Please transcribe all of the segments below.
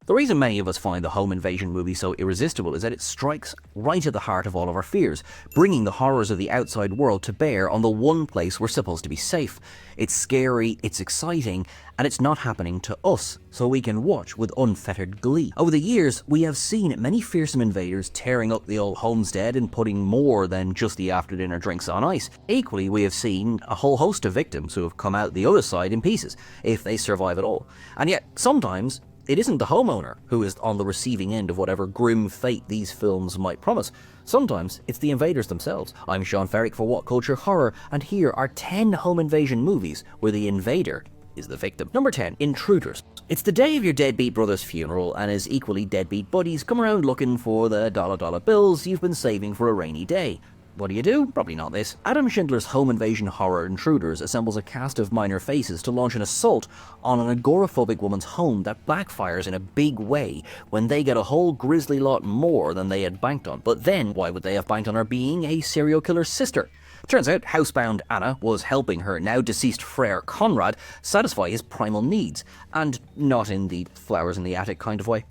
The reason many of us find the home invasion movie so irresistible is that it strikes right at the heart of all of our fears, bringing the horrors of the outside world to bear on the one place we're supposed to be safe. It's scary, it's exciting, and it's not happening to us, so we can watch with unfettered glee. Over the years, we have seen many fearsome invaders tearing up the old homestead and putting more than just the after-dinner drinks on ice. Equally, we have seen a whole host of victims who have come out the other side in pieces, if they survive at all. And yet, sometimes, it isn't the homeowner who is on the receiving end of whatever grim fate these films might promise. Sometimes it's the invaders themselves. I'm Sean Ferrick for What Culture Horror, and here are 10 home invasion movies where the invader is the victim. Number 10, Intruders. It's the day of your deadbeat brother's funeral, and his equally deadbeat buddies come around looking for the dollar bills you've been saving for a rainy day. What do? Probably not this. Adam Schindler's home invasion horror Intruders assembles a cast of minor faces to launch an assault on an agoraphobic woman's home that backfires in a big way when they get a whole grisly lot more than they had banked on. But then, why would they have banked on her being a serial killer's sister? Turns out, housebound Anna was helping her now deceased Frere Conrad satisfy his primal needs, and not in the flowers in the attic kind of way.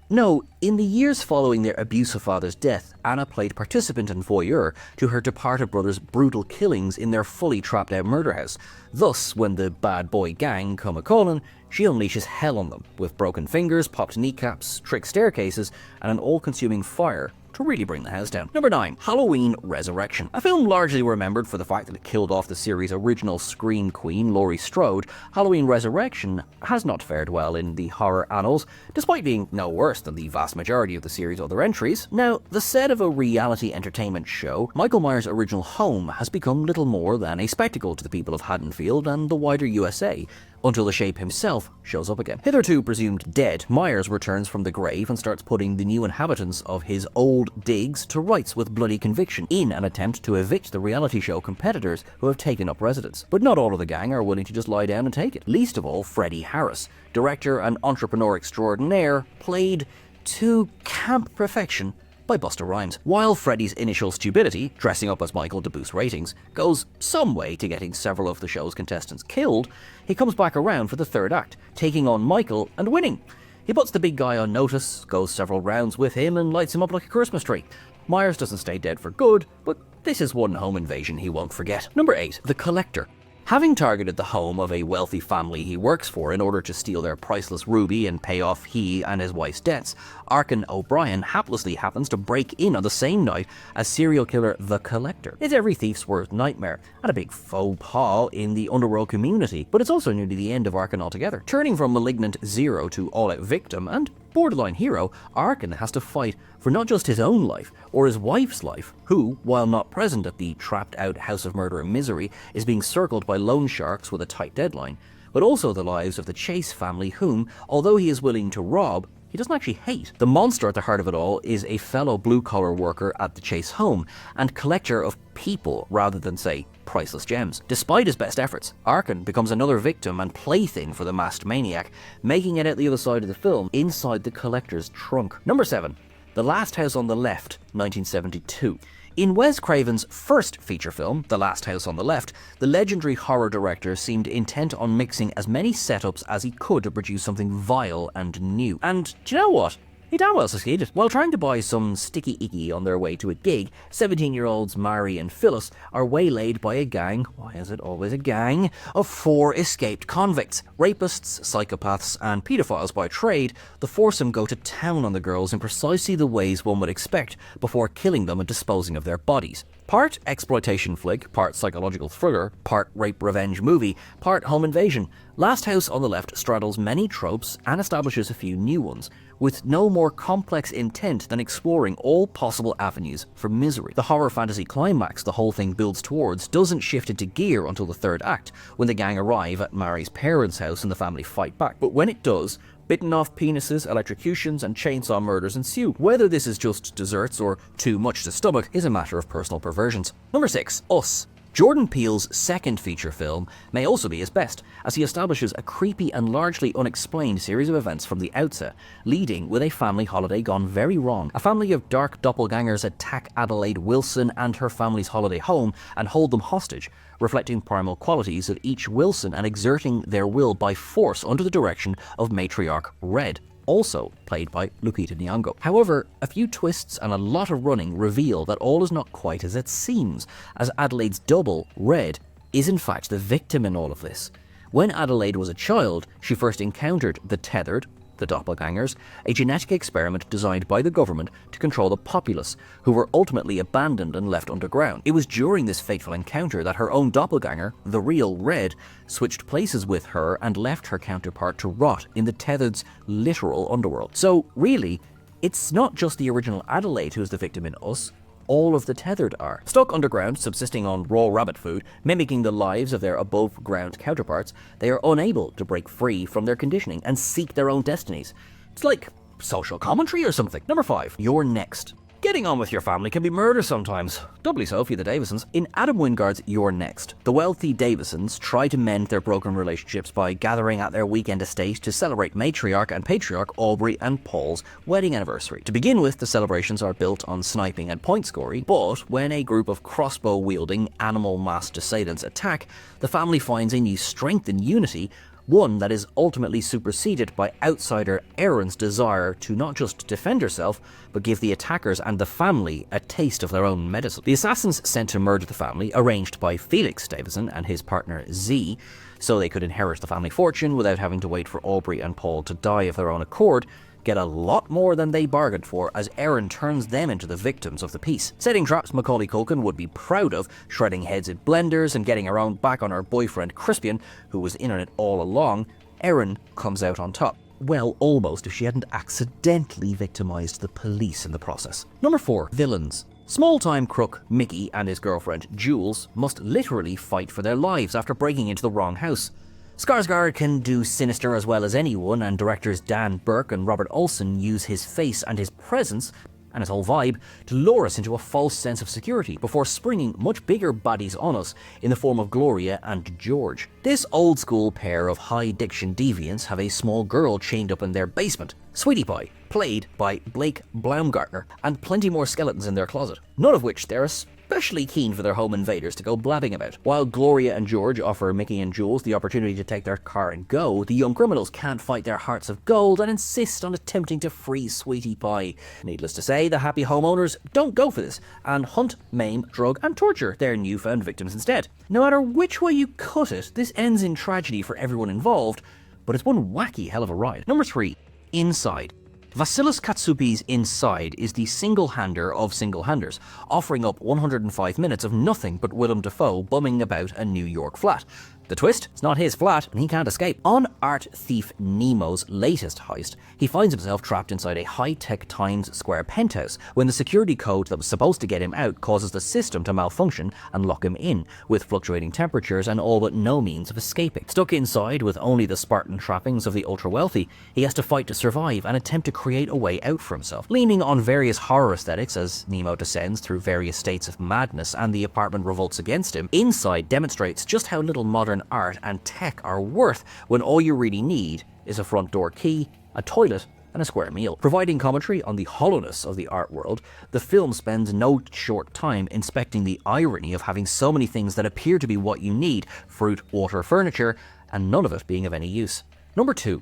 No, in the years following their abusive father's death, Anna played participant and voyeur to her departed brother's brutal killings in their fully trapped out murder house. Thus, when the bad boy gang come a-calling, she unleashes hell on them, with broken fingers, popped kneecaps, trick staircases, and an all-consuming fire to really bring the house down. Number 9, Halloween Resurrection. A film largely remembered for the fact that it killed off the series' original scream queen, Laurie Strode, Halloween Resurrection has not fared well in the horror annals, despite being no worse than the vast majority of the series' other entries. Now, the set of a reality entertainment show, Michael Myers' original home has become little more than a spectacle to the people of Haddonfield and the wider USA, until the Shape himself shows up again. Hitherto presumed dead, Myers returns from the grave and starts putting the new inhabitants of his old digs to rights with bloody conviction in an attempt to evict the reality show competitors who have taken up residence. But not all of the gang are willing to just lie down and take it. Least of all, Freddie Harris, director and entrepreneur extraordinaire, played to camp perfection by Busta Rhymes. While Freddy's initial stupidity, dressing up as Michael to boost ratings, goes some way to getting several of the show's contestants killed, he comes back around for the third act, taking on Michael and winning. He puts the big guy on notice, goes several rounds with him, and lights him up like a Christmas tree. Myers doesn't stay dead for good, but this is one home invasion he won't forget. Number 8, The Collector. Having targeted the home of a wealthy family he works for in order to steal their priceless ruby and pay off he and his wife's debts, Arkin O'Brien haplessly happens to break in on the same night as serial killer The Collector. It's every thief's worst nightmare, and a big faux pas in the underworld community, but it's also nearly the end of Arkin altogether. Turning from malignant zero to all-out victim and borderline hero, Arkin has to fight for not just his own life, or his wife's life, who, while not present at the trapped-out House of Murder and Misery, is being circled by loan sharks with a tight deadline, but also the lives of the Chase family whom, although he is willing to rob, he doesn't actually hate. The monster at the heart of it all is a fellow blue-collar worker at the Chase home, and collector of people rather than, say, priceless gems. Despite his best efforts, Arkin becomes another victim and plaything for the masked maniac, making it out the other side of the film, inside the collector's trunk. Number 7, The Last House on the Left, 1972. In Wes Craven's first feature film, The Last House on the Left, the legendary horror director seemed intent on mixing as many setups as he could to produce something vile and new. And do you know what? He damn well succeeded. While trying to buy some sticky icky on their way to a gig, 17-year-olds Mary and Phyllis are waylaid by a gang, why is it always a gang, of 4 escaped convicts. Rapists, psychopaths, and paedophiles by trade, the foursome go to town on the girls in precisely the ways one would expect before killing them and disposing of their bodies. Part exploitation flick, part psychological thriller, part rape revenge movie, part home invasion, Last House on the Left straddles many tropes and establishes a few new ones, with no more complex intent than exploring all possible avenues for misery. The horror fantasy climax the whole thing builds towards doesn't shift into gear until the third act, when the gang arrive at Mary's parents' house and the family fight back. But when it does, bitten off penises, electrocutions, and chainsaw murders ensue. Whether this is just desserts or too much to stomach is a matter of personal perversions. Number 6, Us. Jordan Peele's second feature film may also be his best, as he establishes a creepy and largely unexplained series of events from the outset, leading with a family holiday gone very wrong. A family of dark doppelgangers attack Adelaide Wilson and her family's holiday home and hold them hostage, reflecting primal qualities of each Wilson and exerting their will by force under the direction of matriarch Red. also played by Lupita Nyong'o. However, a few twists and a lot of running reveal that all is not quite as it seems, as Adelaide's double, Red, is in fact the victim in all of this. When Adelaide was a child, she first encountered the Tethered, the doppelgangers, a genetic experiment designed by the government to control the populace, who were ultimately abandoned and left underground. It was during this fateful encounter that her own doppelganger, the real Red, switched places with her and left her counterpart to rot in the Tethered's literal underworld. So really, it's not just the original Adelaide who is the victim in Us, all of the Tethered are. Stuck underground, subsisting on raw rabbit food, mimicking the lives of their above-ground counterparts, they are unable to break free from their conditioning and seek their own destinies. It's like social commentary or something. Number 5, You're Next. Getting on with your family can be murder sometimes. Doubly so for the Davisons. In Adam Wingard's You're Next, the wealthy Davisons try to mend their broken relationships by gathering at their weekend estate to celebrate matriarch and patriarch Aubrey and Paul's wedding anniversary. To begin with, the celebrations are built on sniping and point scoring, but when a group of crossbow-wielding, animal-masked assailants attack, the family finds a new strength and unity, one that is ultimately superseded by outsider Erin's desire to not just defend herself, but give the attackers and the family a taste of their own medicine. The assassins sent to murder the family, arranged by Felix Davison and his partner Z, so they could inherit the family fortune without having to wait for Aubrey and Paul to die of their own accord, get a lot more than they bargained for as Erin turns them into the victims of the piece. Setting traps Macaulay Culkin would be proud of, shredding heads in blenders and getting around back on her boyfriend Crispian, who was in on it all along, Erin comes out on top. Well, almost, if she hadn't accidentally victimized the police in the process. Number 4, Villains. Small-time crook Mickey and his girlfriend Jules must literally fight for their lives after breaking into the wrong house. Skarsgård can do sinister as well as anyone, and directors Dan Burke and Robert Olson use his face and his presence, and his whole vibe, to lure us into a false sense of security before springing much bigger baddies on us in the form of Gloria and George. This old-school pair of high-diction deviants have a small girl chained up in their basement, Sweetie Pie, played by Blake Baumgartner, and plenty more skeletons in their closet, none of which they're especially keen for their home invaders to go blabbing about. While Gloria and George offer Mickey and Jules the opportunity to take their car and go, the young criminals can't fight their hearts of gold and insist on attempting to free Sweetie Pie. Needless to say, the happy homeowners don't go for this, and hunt, maim, drug, and torture their newfound victims instead. No matter which way you cut it, this ends in tragedy for everyone involved, but it's one wacky hell of a ride. Number 3, Inside. Vasilis Katsupi's Inside is the single-hander of single-handers, offering up 105 minutes of nothing but Willem Dafoe bumming about a New York flat. The twist? It's not his flat, and he can't escape. On art thief Nemo's latest heist, he finds himself trapped inside a high-tech Times Square penthouse when the security code that was supposed to get him out causes the system to malfunction and lock him in, with fluctuating temperatures and all but no means of escaping. Stuck inside with only the Spartan trappings of the ultra-wealthy, he has to fight to survive and attempt to create a way out for himself. Leaning on various horror aesthetics as Nemo descends through various states of madness and the apartment revolts against him, Inside demonstrates just how little modern art and tech are worth when all you really need is a front door key, a toilet, and a square meal. Providing commentary on the hollowness of the art world, the film spends no short time inspecting the irony of having so many things that appear to be what you need, fruit, water, furniture, and none of it being of any use. Number 2,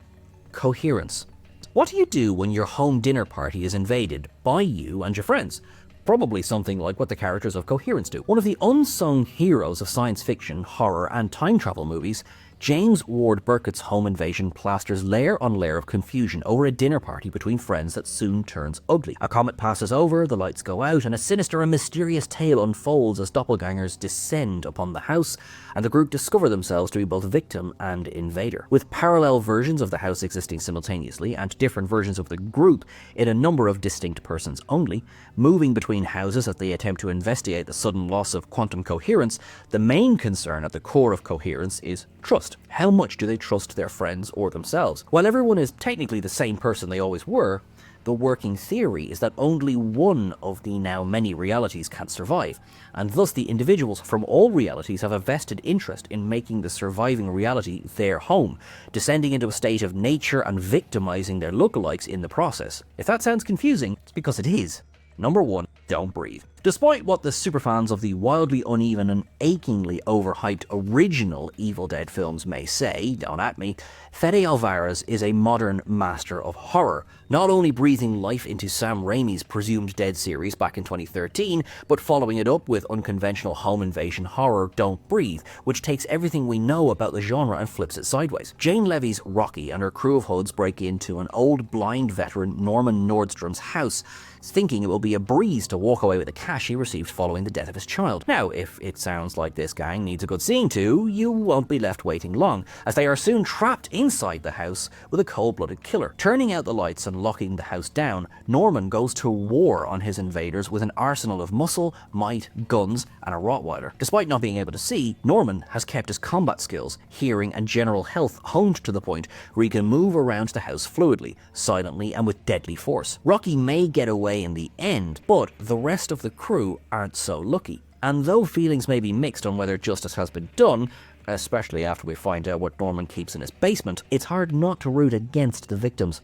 Coherence. What do you do when your home dinner party is invaded by you and your friends? Probably something like what the characters of Coherence do. One of the unsung heroes of science fiction, horror, and time travel movies, James Ward Burkett's home invasion plasters layer on layer of confusion over a dinner party between friends that soon turns ugly. A comet passes over, the lights go out, and a sinister and mysterious tale unfolds as doppelgangers descend upon the house, and the group discover themselves to be both victim and invader. With parallel versions of the house existing simultaneously, and different versions of the group in a number of distinct persons only, moving between houses as they attempt to investigate the sudden loss of quantum coherence, the main concern at the core of Coherence is trust. How much do they trust their friends or themselves? While everyone is technically the same person they always were, the working theory is that only one of the now many realities can survive, and thus the individuals from all realities have a vested interest in making the surviving reality their home, descending into a state of nature and victimizing their lookalikes in the process. If that sounds confusing, it's because it is. Number 1, don't breathe. Despite what the superfans of the wildly uneven and achingly overhyped original Evil Dead films may say, don't at me, Fede Alvarez is a modern master of horror, not only breathing life into Sam Raimi's presumed Dead series back in 2013, but following it up with unconventional home invasion horror Don't Breathe, which takes everything we know about the genre and flips it sideways. Jane Levy's Rocky and her crew of hoods break into an old blind veteran Norman Nordstrom's house, thinking it will be a breeze to walk away with the cash he received following the death of his child. Now, if it sounds like this gang needs a good seeing to, you won't be left waiting long, as they are soon trapped inside the house with a cold-blooded killer. Turning out the lights and locking the house down, Norman goes to war on his invaders with an arsenal of muscle, might, guns, and a Rottweiler. Despite not being able to see, Norman has kept his combat skills, hearing, and general health honed to the point where he can move around the house fluidly, silently, and with deadly force. Rocky may get away in the end, but the rest of the crew aren't so lucky. And though feelings may be mixed on whether justice has been done, especially after we find out what Norman keeps in his basement, it's hard not to root against the victims.